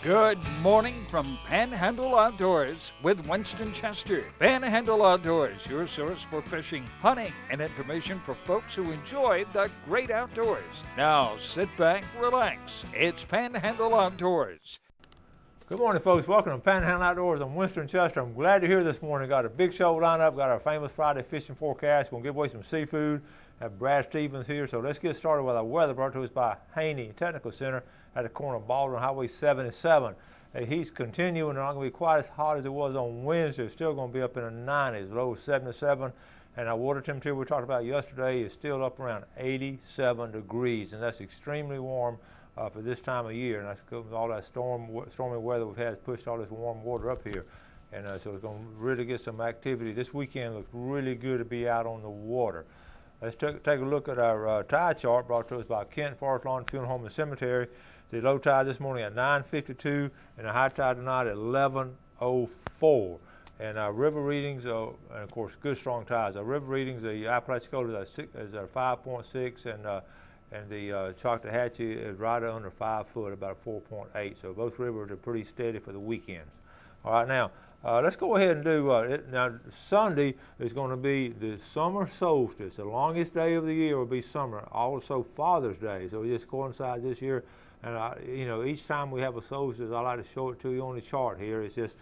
Good morning from Panhandle Outdoors with Winston Chester. Panhandle Outdoors, your source for fishing, hunting, and information for folks who enjoy the great outdoors. Now sit back, relax. It's Panhandle Outdoors. Good morning, folks. Welcome to Panhandle Outdoors. I'm Winston Chester. I'm glad you're here this morning. Got a big show lined up. Got our famous Friday fishing forecast. We're going to give away some seafood. Have Brad Stevens here. So let's get started with our weather brought to us by Haney Technical Center at the corner of Baldwin Highway 77. He's continuing. Not going to be quite as hot as it was on Wednesday. It's still going to be up in the 90s, low 77. And our water temperature we talked about yesterday is still up around 87 degrees. And that's extremely warm for this time of year, and that's because all that stormy weather we've had has pushed all this warm water up here, and so it's going to really get some activity. This weekend looks really good to be out on the water. Let's take a look at our tide chart brought to us by Kent Forest Lawn Funeral Home and Cemetery. The low tide this morning at 9:52, and the high tide tonight at 11:04. And our river readings, and of course, good strong tides. Our river readings, the Apalachicola is at 5.6, and the Choctawhatchee is right under 5 foot, about 4.8. So both rivers are pretty steady for the weekends. All right, now let's go ahead and do now. Sunday is going to be the summer solstice. The longest day of the year will be summer. Also Father's Day. So it just coincides this year. And each time we have a solstice, I like to show it to you on the chart here. It's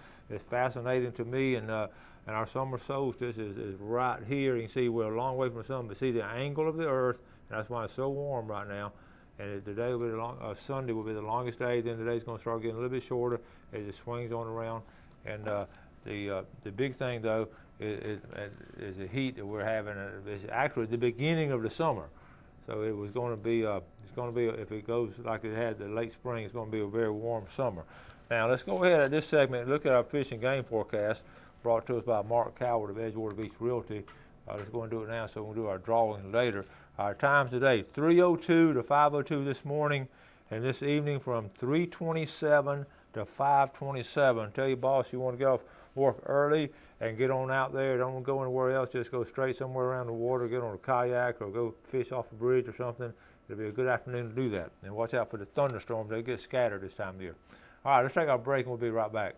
fascinating to me. And our summer solstice is right here. You can see we're a long way from the sun, but see the angle of the Earth. That's why it's so warm right now. And today will be Sunday will be the longest day. Then today's going to start getting a little bit shorter as it swings on around. And the big thing though is the heat that we're having. It's actually the beginning of the summer. So it was going to be. It's going to be, if it goes like it had the late spring, it's going to be a very warm summer. Now let's go ahead at this segment and look at our fish and game forecast brought to us by Mark Coward of Edgewater Beach Realty. Let's go and do it now, so we'll do our drawing later. Our times today, 3:02 to 5:02 this morning, and this evening from 3:27 to 5:27. Tell your boss you want to get off work early and get on out there. Don't go anywhere else. Just go straight somewhere around the water, get on a kayak or go fish off a bridge or something. It'll be a good afternoon to do that. And watch out for the thunderstorms. They get scattered this time of year. All right, let's take our break and we'll be right back.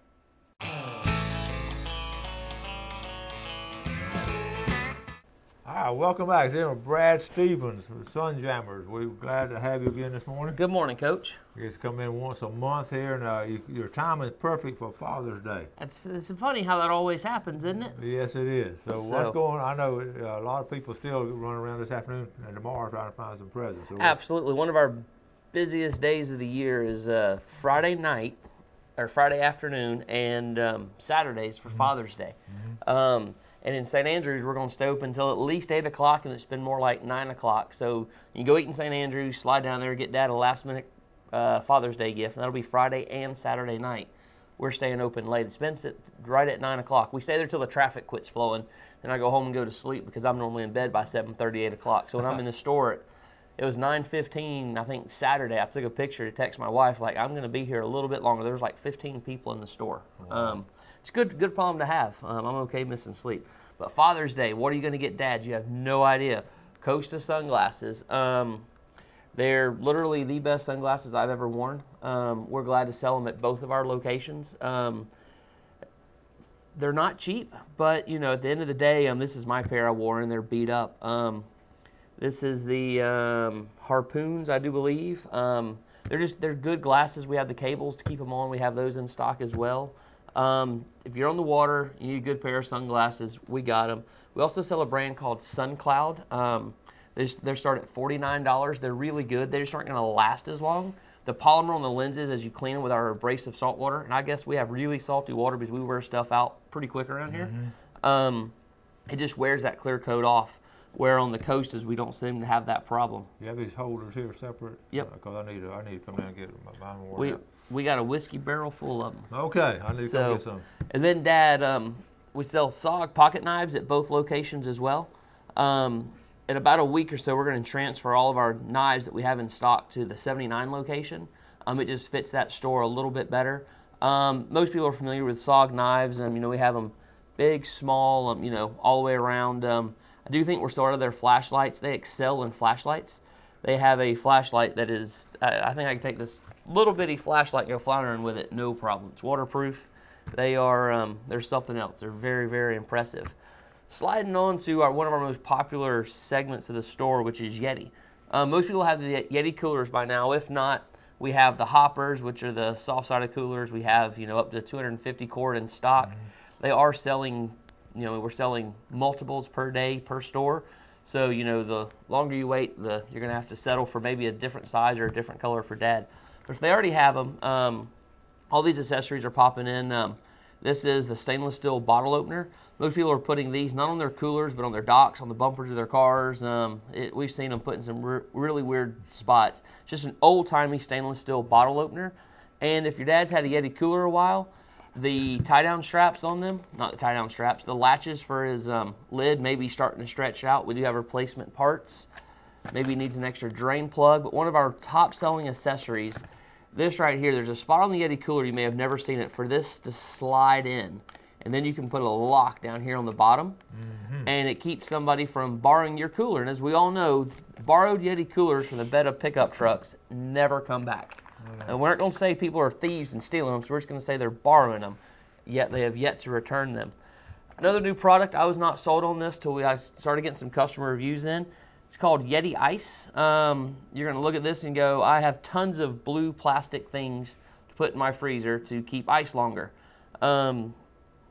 All right, welcome back. It's with Brad Stevens from Sunjammers. We're glad to have you again this morning. Good morning, Coach. You just come in once a month here, and your time is perfect for Father's Day. It's funny how that always happens, isn't it? Yes, it is. So what's going on? I know a lot of people still run around this afternoon and tomorrow trying to find some presents. So absolutely. One of our busiest days of the year is Friday night, or Friday afternoon, and Saturdays for Father's Day. Mm-hmm. And in St. Andrews, we're going to stay open until at least 8 o'clock, and it's been more like 9 o'clock. So you can go eat in St. Andrews, slide down there, get Dad a last-minute Father's Day gift, and that'll be Friday and Saturday night. We're staying open late. It's been right at 9 o'clock. We stay there till the traffic quits flowing. Then I go home and go to sleep because I'm normally in bed by 7:30, 8 o'clock. So when I'm in the store, it was 9:15, I think, Saturday. I took a picture to text my wife, like, I'm going to be here a little bit longer. There was like 15 people in the store. Wow. It's a good problem to have. I'm okay missing sleep. But Father's Day, what are you going to get Dad? You have no idea. Costa sunglasses. They're literally the best sunglasses I've ever worn. We're glad to sell them at both of our locations. They're not cheap, but at the end of the day, this is my pair I wore and they're beat up. This is the Harpoons, I do believe. They're good glasses. We have the cables to keep them on. We have those in stock as well. If you're on the water, you need a good pair of sunglasses, we got them. We also sell a brand called SunCloud. They start at $49. They're really good. They just aren't going to last as long. The polymer on the lenses as you clean them with our abrasive salt water, and I guess we have really salty water because we wear stuff out pretty quick around here. Mm-hmm. It just wears that clear coat off, where on the coasters we don't seem to have that problem. You have these holders here separate? Yep. Because I need to come down and get mine worn out. We got a whiskey barrel full of them. Okay, I need to come get some. And then, Dad, we sell SOG pocket knives at both locations as well. In about a week or so, we're going to transfer all of our knives that we have in stock to the 79 location. It just fits that store a little bit better. Most people are familiar with SOG knives, and we have them big, small, all the way around. I do think we're still out of their flashlights. They excel in flashlights. They have a flashlight that is, I think I can take this little bitty flashlight go floundering with it, no problem. It's waterproof. They are, they're something else. They're very, very impressive. Sliding on to one of our most popular segments of the store, which is Yeti. Most people have the Yeti coolers by now. If not, we have the hoppers, which are the soft-sided coolers. We have, up to 250 quart in stock. They are selling, we're selling multiples per day per store. So, the longer you wait, you're going to have to settle for maybe a different size or a different color for Dad. But if they already have them, all these accessories are popping in. This is the stainless steel bottle opener. Most people are putting these not on their coolers, but on their docks, on the bumpers of their cars. We've seen them put in some really weird spots. Just an old-timey stainless steel bottle opener. And if your dad's had a Yeti cooler a while, the tie-down straps on them, not the tie-down straps, the latches for his lid may be starting to stretch out. We do have replacement parts. Maybe he needs an extra drain plug. But one of our top-selling accessories, this right here, there's a spot on the Yeti cooler, you may have never seen it, for this to slide in. And then you can put a lock down here on the bottom, and it keeps somebody from borrowing your cooler. And as we all know, borrowed Yeti coolers from the bed of pickup trucks never come back. And we're not going to say people are thieves and stealing them, so we're just going to say they're borrowing them, yet they have yet to return them. Another new product, I was not sold on this till I started getting some customer reviews in. It's called Yeti Ice. You're going to look at this and go, I have tons of blue plastic things to put in my freezer to keep ice longer.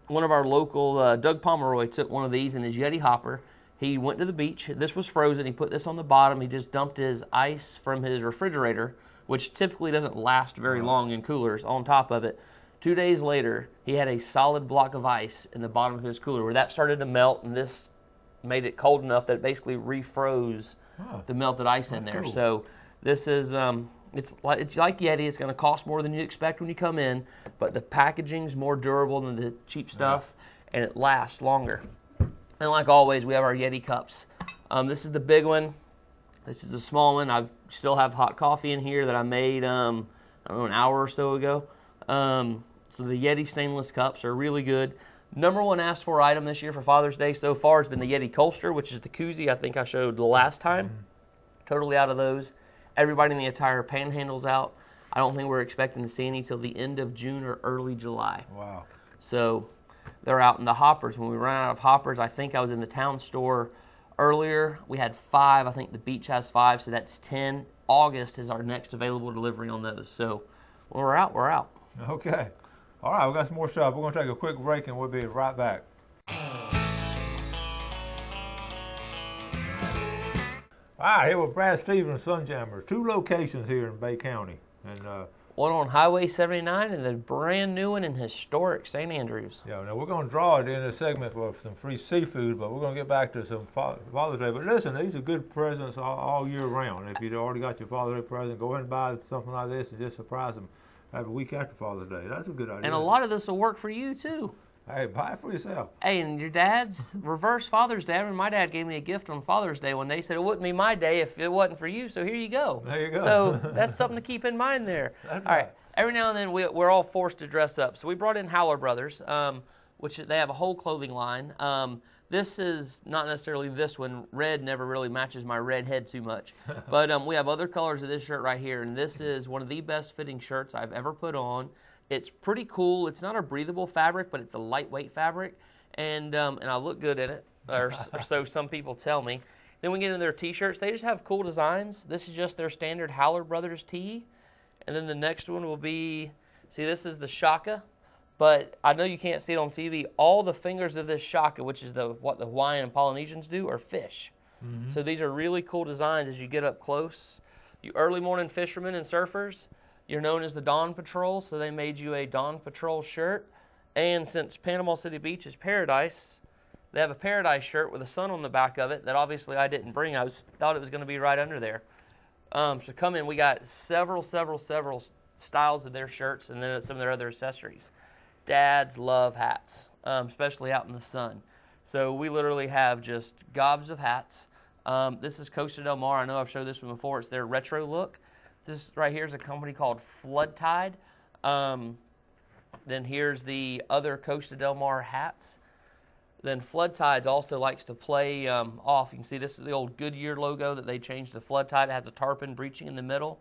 One of our local, Doug Pomeroy, took one of these in his Yeti hopper. He went to the beach. This was frozen. He put this on the bottom. He just dumped his ice from his refrigerator, which typically doesn't last very long in coolers, on top of it. 2 days later, he had a solid block of ice in the bottom of his cooler where that started to melt, and this made it cold enough that it basically refroze the melted ice in there. Cool. So this is, it's like Yeti. It's going to cost more than you expect when you come in, but the packaging's more durable than the cheap stuff, and it lasts longer. And like always, we have our Yeti cups. This is the big one. This is the small one. I still have hot coffee in here that I made, an hour or so ago. So the Yeti stainless cups are really good. Number one asked for item this year for Father's Day so far has been the Yeti Coaster, which is the koozie I think I showed the last time. Totally out of those. Everybody in the entire Panhandle's out. I don't think we're expecting to see any till the end of June or early July. Wow. So they're out in the hoppers. When we run out of hoppers, I think I was in the town store earlier. We had 5. I think the beach has 5, so that's 10. August is our next available delivery on those. So when we're out, we're out. Okay. All right, we got some more stuff. We're going to take a quick break, and we'll be right back. All right, here with Brad Stevens, Sunjammers. 2 locations here in Bay County. And one on Highway 79 and the brand new one in historic St. Andrews. Yeah, now we're going to draw it in this segment for some free seafood, but we're going to get back to some Father's Day. But listen, these are good presents all year round. If you've already got your Father's Day present, go ahead and buy something like this and just surprise them. Have a week after Father's Day. That's a good idea. And a lot of this will work for you, too. Hey, buy it for yourself. Hey, and your dad's reverse Father's Day. I mean, my dad gave me a gift on Father's Day one day. He said it wouldn't be my day if it wasn't for you, so here you go. There you go. So that's something to keep in mind there. That's all right. Every now and then we're all forced to dress up. So we brought in Howler Brothers, which they have a whole clothing line. This is not necessarily this one. Red never really matches my red head too much. But we have other colors of this shirt right here, and this is one of the best fitting shirts I've ever put on. It's pretty cool. It's not a breathable fabric, but it's a lightweight fabric, and I look good in it, or so some people tell me. Then we get into their T-shirts. They just have cool designs. This is just their standard Howler Brothers tee, and then the next one will be, see, this is the Shaka, but I know you can't see it on TV. All the fingers of this Shaka, which is what the Hawaiian and Polynesians do, are fish. Mm-hmm. So these are really cool designs as you get up close. You early morning fishermen and surfers, you're known as the Dawn Patrol, so they made you a Dawn Patrol shirt. And since Panama City Beach is paradise, they have a paradise shirt with a sun on the back of it that obviously I didn't bring. I thought it was going to be right under there. So come in, we got several styles of their shirts and then some of their other accessories. Dads love hats, especially out in the sun. So we literally have just gobs of hats. This is Costa Del Mar. I know I've showed this one before. It's their retro look. This right here is a company called Flood Tide. Then here's the other Costa Del Mar hats. Then Flood Tides also likes to play off. You can see this is the old Goodyear logo that they changed to Flood Tide. It has a tarpon breaching in the middle.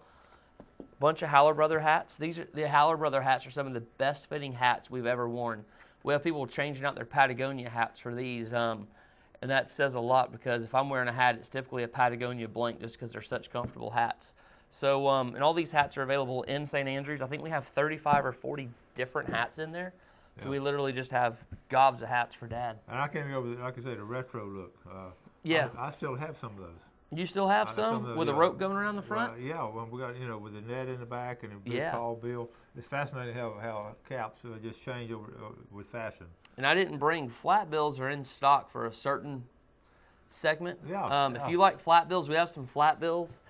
bunch of Howler Brother hats. The Howler Brother hats are some of the best fitting hats we've ever worn. We have people changing out their Patagonia hats for these, and that says a lot because if I'm wearing a hat, it's typically a Patagonia blank just because they're such comfortable hats. So, and all these hats are available in St. Andrews. I think we have 35 or 40 different hats in there. So we literally just have gobs of hats for Dad. And I can't go with, like I say, the retro look. Yeah. I still have some of those. You still have some with a rope going around the front? Well, yeah, well, we got, with the net in the back and a big tall bill. It's fascinating how caps just change over with fashion. And I didn't bring flat bills are in stock for a certain segment. If you like flat bills, we have some flat bills.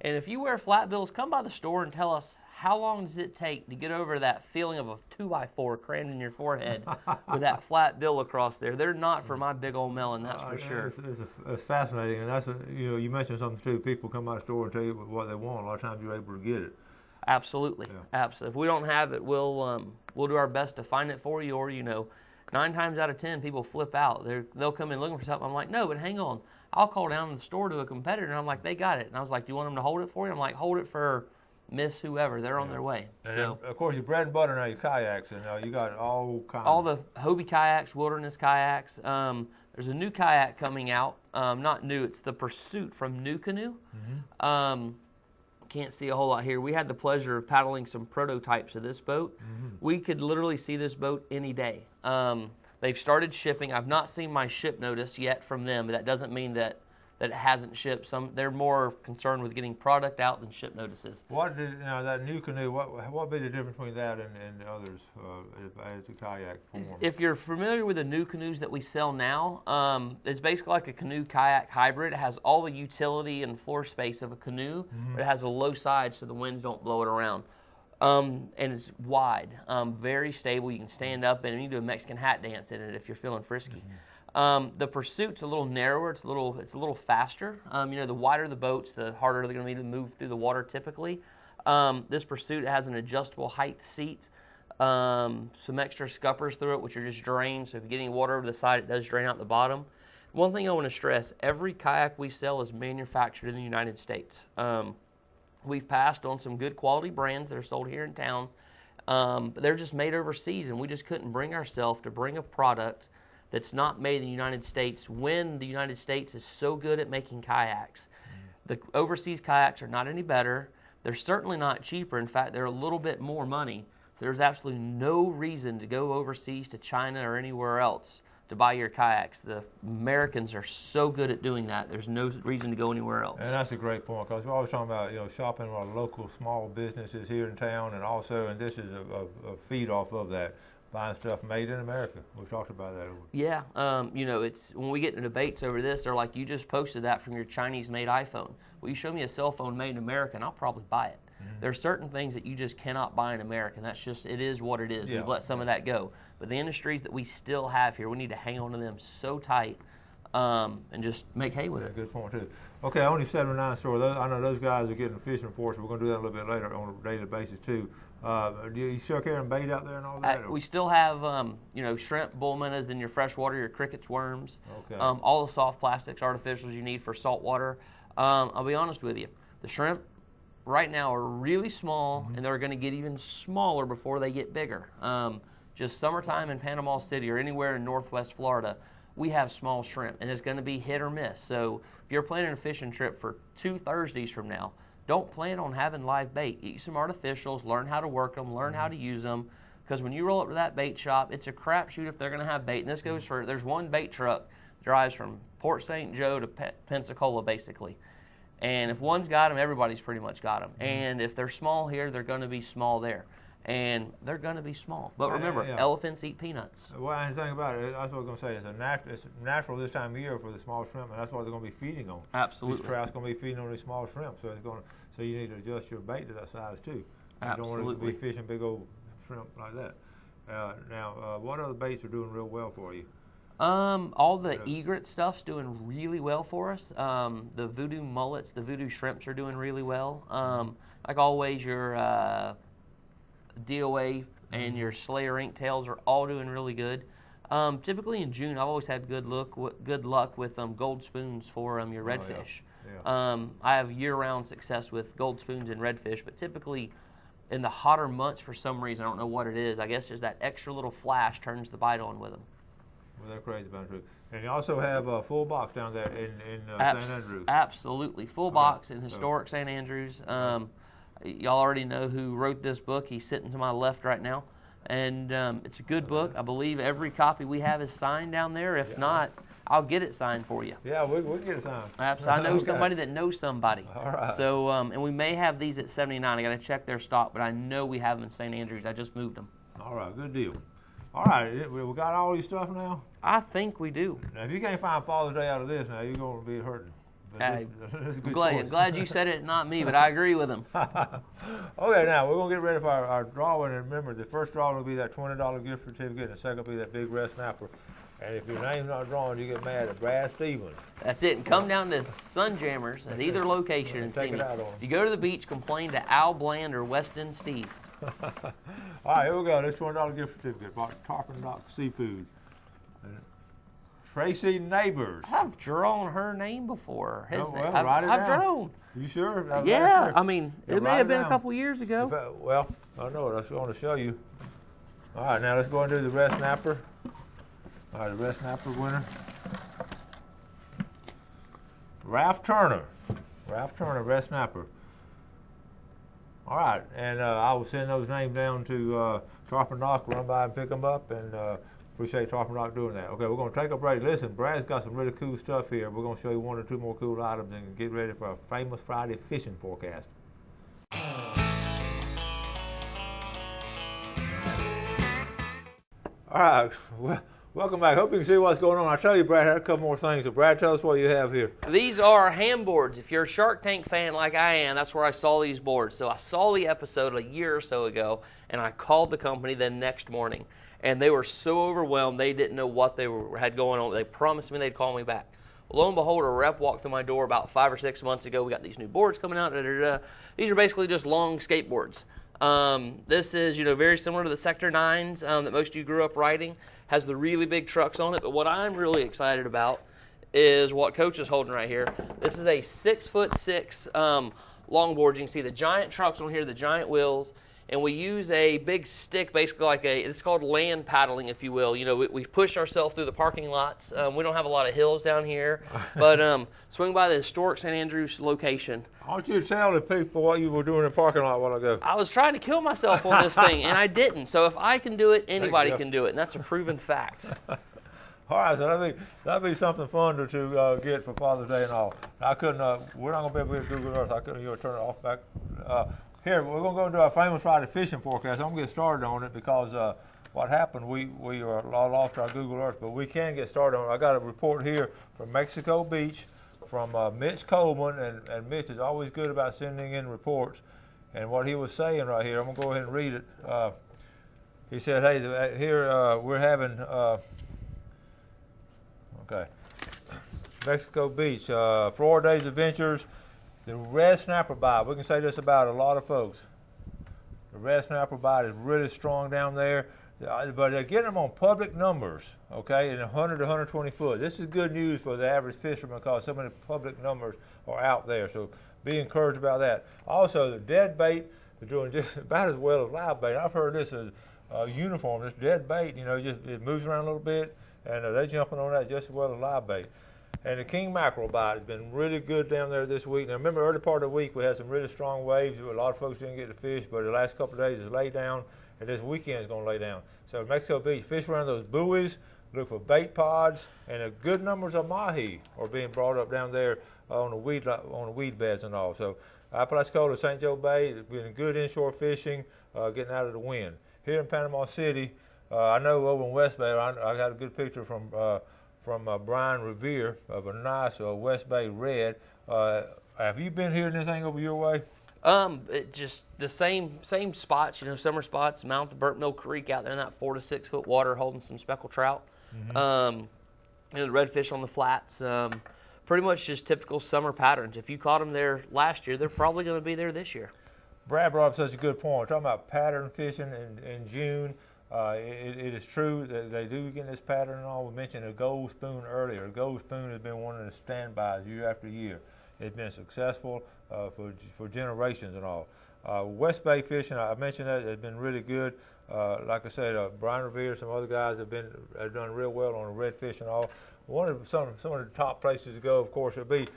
And if you wear flat bills, come by the store and tell us how long does it take to get over that feeling of a 2x4 crammed in your forehead with that flat bill across there. They're not for my big old melon, that's for sure. It's fascinating, and that's you mentioned something too. People come by the store and tell you what they want. A lot of times you're able to get it. Absolutely, absolutely. If we don't have it, we'll do our best to find it for you. Or 9 times out of 10, people flip out. They'll come in looking for something. I'm like, no, but hang on. I'll call down to the store to a competitor, and I'm like, they got it. And I was like, do you want them to hold it for you? I'm like, hold it for Miss whoever. They're on their way. And so, of course, your bread and butter now, your kayaks, and you got all kinds. All the Hobie kayaks, wilderness kayaks. There's a new kayak coming out. Not new. It's the Pursuit from New Canoe. Can't see a whole lot here. We had the pleasure of paddling some prototypes of this boat. We could literally see this boat any day. They've started shipping. I've not seen my ship notice yet from them, but that doesn't mean that it hasn't shipped. They're more concerned with getting product out than ship notices. What did that New Canoe? What be the difference between that and others as a kayak form? If you're familiar with the New Canoes that we sell now, it's basically like a canoe kayak hybrid. It has all the utility and floor space of a canoe, but it has a low side so the winds don't blow it around. And it's wide, very stable. You can stand up in it. You can do a Mexican hat dance in it if you're feeling frisky. The Pursuit's a little narrower. It's a little faster. The wider the boats, the harder they're going to be to move through the water typically. This Pursuit has an adjustable height seat, some extra scuppers through it, which are just drained. So if you get any water over the side, it does drain out the bottom. One thing I want to stress, every kayak we sell is manufactured in the United States. We've passed on some good quality brands that are sold here in town, but they're just made overseas, and we just couldn't bring ourselves to bring a product that's not made in the United States when the United States is so good at making kayaks. The overseas kayaks are not any better. They're certainly not cheaper. In fact, they're a little bit more money. So there's absolutely no reason to go overseas to China or anywhere else to buy your kayaks. The Americans are so good at doing that. There's no reason to go anywhere else. And that's a great point, because we're always talking about shopping with local small businesses here in town, and this is a feed off of that. Buying stuff made in America. We've talked about that. Yeah, it's when we get into debates over this, they're like, you just posted that from your Chinese-made iPhone. Well, you show me a cell phone made in America, and I'll probably buy it. There are certain things that you just cannot buy in America, and that's just, it is what it is. We've let some of that go. But the industries that we still have here, we need to hang on to them so tight and just make hay with it. Good point, too. Okay, only 79 stores. I know those guys are getting fishing reports. We're going to do that a little bit later on a daily basis, too. Do you still carrying bait out there and all that? We still have, shrimp, bull minnows, then your freshwater, your crickets, worms, okay. All the soft plastics, artificials you need for saltwater. I'll be honest with you. The shrimp right now are really small, and they're going to get even smaller before they get bigger. Just summertime in Panama City or anywhere in Northwest Florida, we have small shrimp, and it's going to be hit or miss. So if you're planning a fishing trip for 2 Thursdays from now, don't plan on having live bait. Eat some artificials, learn how to work them, learn how to use them, because when you roll up to that bait shop, it's a crapshoot if they're going to have bait. And this goes for, there's one bait truck drives from Port St. Joe to Pensacola, basically. And if one's got them, everybody's pretty much got them. And if they're small here, they're going to be small there. And they're going to be small. But remember, elephants eat peanuts. Well, and the thing about it, that's what I was going to say. It's natural this time of year for the small shrimp, and that's what they're going to be feeding on. Absolutely. These trout's going to be feeding on these small shrimp, so so you need to adjust your bait to that size too. Absolutely. You don't want to be fishing big old shrimp like that. Now, what other baits are doing real well for you? All the egret stuff's doing really well for us. The voodoo mullets, the voodoo shrimps are doing really well. Like always, your DOA and your Slayer inktails are all doing really good. Typically in June, I've always had good luck with gold spoons for your redfish. Yeah. I have year-round success with gold spoons and redfish, but typically in the hotter months, for some reason, I don't know what it is. I guess just that extra little flash turns the bite on with them. Well, they're crazy about it. And you also have a full box down there in St. Andrews. Absolutely. Full box in historic St. Andrews. Y'all already know who wrote this book. He's sitting to my left right now. And it's a good book. I believe every copy we have is signed down there. If not, I'll get it signed for you. Yeah, we'll get it signed. Absolutely. I know somebody that knows somebody. All right. So, and we may have these at 79. I got to check their stock, but I know we have them in St. Andrews. I just moved them. All right, good deal. All right, we got all your stuff now? I think we do. Now, if you can't find Father's Day out of this now, you're going to be hurting. This is a good choice. Glad you said it, not me, but I agree with him. Okay, now we're going to get ready for our drawing. And remember, the first drawing will be that $20 gift certificate, and the second will be that big red snapper. And if your name's not drawn, you get mad at Brad Stevens. That's it. And come down to Sunjammers at either location and see me. If you go to the beach, complain to Al Bland or Weston Steve. All right, here we go. This $20 gift certificate bought Tarpon Dock Seafood. Tracy Neighbors. I've drawn her name before. His name. Write it down. I've drawn. You sure? Yeah, I mean, it may have been a couple years ago. Well, I know it. I just want to show you. All right, now let's go and do the red snapper. All right, the red snapper winner. Ralph Turner, red snapper. All right, and I will send those names down to Tarpon Dock, run by and pick them up, and appreciate Tarpon Dock doing that. Okay, we're going to take a break. Listen, Brad's got some really cool stuff here. We're going to show you one or two more cool items and get ready for a famous Friday fishing forecast. All right, well, welcome back. Hope you can see what's going on. I'll tell you, Brad, I had a couple more things. So, Brad, tell us what you have here. These are ham boards. If you're a Shark Tank fan like I am, that's where I saw these boards. So I saw the episode a year or so ago, and I called the company the next morning. And they were so overwhelmed, they didn't know what they had going on. They promised me they'd call me back. Well, lo and behold, a rep walked through my door about 5 or 6 months ago. We got these new boards coming out. These are basically just long skateboards. This is, very similar to the Sector 9s that most of you grew up riding. Has the really big trucks on it. But what I'm really excited about is what Coach is holding right here. This is a 6'6" longboard. You can see the giant trucks on here, the giant wheels. And we use a big stick, basically it's called land paddling, if you will. We push ourselves through the parking lots. We don't have a lot of hills down here. But swing by the historic St. Andrews location. I want you to tell the people what you were doing in the parking lot a while ago. I was trying to kill myself on this thing, and I didn't. So if I can do it, anybody can do it, and that's a proven fact. All right, so that'd be something fun to get for Father's Day and all. I couldn't. We're not gonna be able to Google Earth. I couldn't turn it off back. Here, we're going to go into our famous Friday fishing forecast. I'm going to get started on it because what happened, we lost our Google Earth, but we can get started on it. I got a report here from Mexico Beach from Mitch Coleman, and Mitch is always good about sending in reports. And what he was saying right here, I'm going to go ahead and read it. He said, hey, here we're having, Mexico Beach, Florida Days Adventures. The red snapper bite, we can say this about a lot of folks. The red snapper bite is really strong down there, but they're getting them on public numbers, okay, in 100 to 120 foot. This is good news for the average fisherman because so many public numbers are out there, so be encouraged about that. Also, the dead bait is doing just about as well as live bait. I've heard this is uniform, this dead bait, it moves around a little bit, and they're jumping on that just as well as live bait. And the king mackerel bite has been really good down there this week. Now, remember, early part of the week, we had some really strong waves. A lot of folks didn't get to fish, but the last couple of days is laid down, and this weekend is going to lay down. So, Mexico Beach, fish around those buoys, look for bait pods, and a good numbers of mahi are being brought up down there on the weed beds and all. So, Apalachicola, St. Joe Bay, it's been good inshore fishing, getting out of the wind. Here in Panama City, I know over in West Bay, I got a good picture from Brian Revere of a nice West Bay red. Have you been hearing anything over your way? Just the same spots, summer spots, mouth of Burnt Mill Creek out there in that 4 to 6 foot water holding some speckled trout. Mm-hmm. The redfish on the flats. Pretty much just typical summer patterns. If you caught them there last year, they're probably going to be there this year. Brad brought up such a good point. We're talking about pattern fishing in June. It is true that they do get this pattern and all. We mentioned a gold spoon earlier. A gold spoon has been one of the standbys year after year. It's been successful for generations and all. West Bay fishing, I mentioned that, has been really good. Like I said, Brian Revere, some other guys have done real well on the redfish and all. Some of the top places to go, of course, would be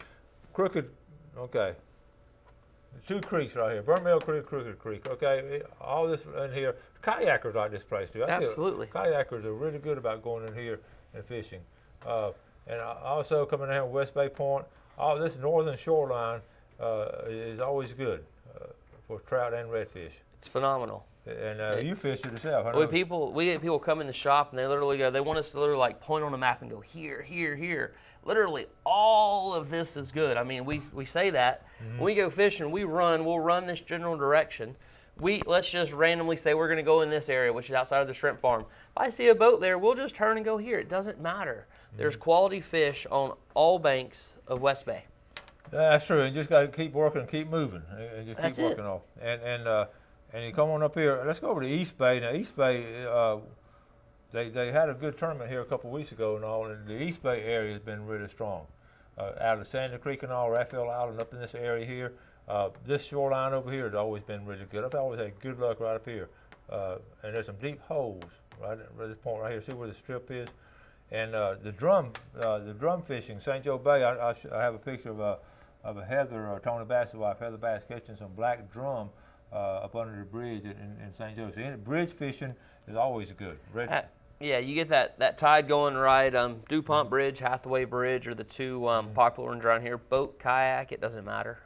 Crooked. Okay, two creeks right here: Burnt Mill Creek, Crooked Creek. Okay, all this in here. Kayakers like this place too. Absolutely. Kayakers are really good about going in here and fishing. And also coming down West Bay Point. All this northern shoreline is always good for trout and redfish. It's phenomenal. And you fish it yourself. I know. We get people come in the shop and they literally go. They want us to literally like point on a map and go here, here, here. Literally, all of this is good. I mean, we say that when we go fishing, we'll run this general direction. Let's just randomly say we're going to go in this area, which is outside of the shrimp farm. If I see a boat there, we'll just turn and go here. It doesn't matter. There's quality fish on all banks of West Bay. That's true. And you just got to keep working, keep moving, and just That's keep working on. And you come on up here. Let's go over to East Bay. Now, East Bay, they had a good tournament here a couple of weeks ago and all, and the East Bay area has been really strong. Out of Sandy Creek and all, Raphael Island, up in this area here. This shoreline over here has always been really good. I've always had good luck right up here. And there's some deep holes right at this point right here. See where the strip is? And the drum fishing, St. Joe Bay, I have a picture of a Heather, Tony Bass's wife, Heather Bass, catching some black drum up under the bridge in St. Joe. So bridge fishing is always good. Yeah, you get that tide going right. DuPont Bridge, Hathaway Bridge are the two popular ones around here. Boat, kayak, it doesn't matter.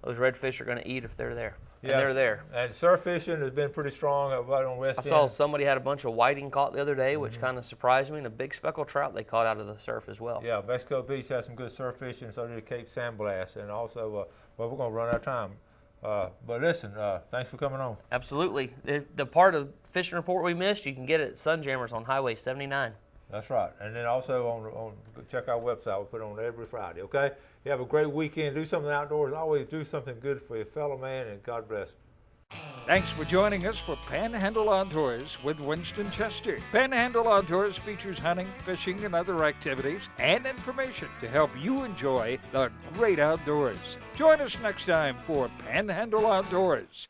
Those redfish are going to eat if they're there. Yeah, and they're there. And surf fishing has been pretty strong right on West End. I saw somebody had a bunch of whiting caught the other day, which kind of surprised me, and a big speckled trout they caught out of the surf as well. Yeah, Mexico Beach has some good surf fishing, so did Cape San Blas. And also, we're going to run out of time. But listen, thanks for coming on. Absolutely. The part of Fishing Report we missed, you can get it at Sunjammers on Highway 79. That's right. And then also check our website. We put it on every Friday, okay? You have a great weekend. Do something outdoors. Always do something good for your fellow man, and God bless. Thanks for joining us for Panhandle Outdoors with Winston Chester. Panhandle Outdoors features hunting, fishing, and other activities and information to help you enjoy the great outdoors. Join us next time for Panhandle Outdoors.